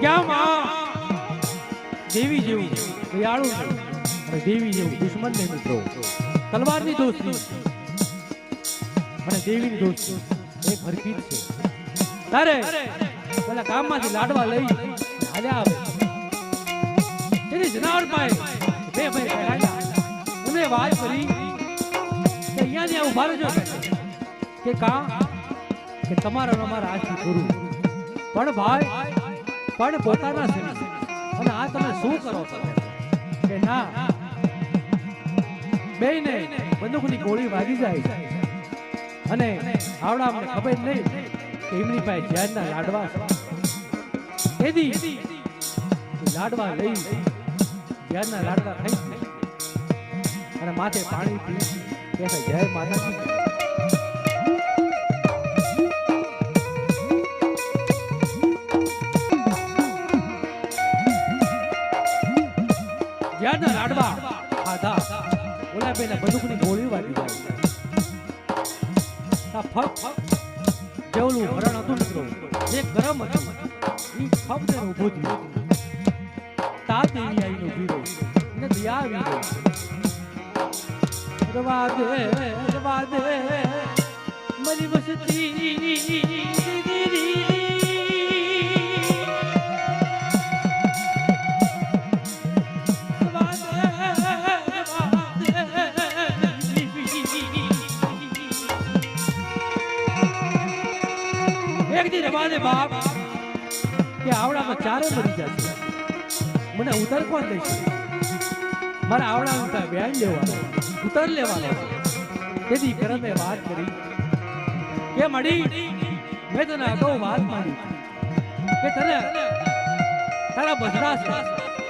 ક્યાં માં દેવી જેવું દયાળુ અને દેવી જેવું દુશ્મન ને મિત્રો તલવારની દોસ્તી અને દેવીની દોસ્તી એક હરકત છે. તારે પેલા ગામમાંથી લાડવા લઈ હાલ્યા આવે તેની જનાવર પાસે બે ભાઈ કહેલાયા એમને વાત કરી કે અહીંયાથી આવું ભારે જો કે કા કે તમારા અમારા આશી કરું પણ ભાઈ પણ પોતાના છે અને આ તમે શું કરો છો કે ના બેયને બંદૂકની ગોળી વાગી જાય અને આવડા અમને ખબર નહીં કે એમની પાસે જ્યારના લાડવા એદી લાડવા લઈ જ્યારના લાડવા ખાઈ અને માથે પાણી પી કે જય માતાજી. જ્યારના લાડવા ખાધા ઓલા બેના બંદૂકની ગોળી વાગી જાય. જેવલું હરણ હતું મિત્રો જે ગરમ હતું એ ફક્ત ઉભો થયો. તાત એવી આવીને ઉભી રહી ને દયા આવી ગઈ. રવા દે મારી વસતી બાપ કે આવડામાં ચારે મરી જશે મને ઉતર કોણ દેશે મારા આવડા બેન લેવાનો ઉતર લેવાનો તેથી કરમે વાત કરી કે મળી મેં તને અગાઉ વાત માની કે તને તારા બસરા છે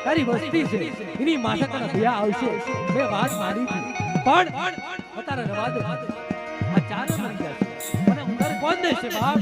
તારી વસ્તી છે એની માથે તને દયા આવશે મેં વાત માની પણ અત્યારે રવા દે આ ચારે મરી જશે મને ઉતર કોણ દેશે બાપ.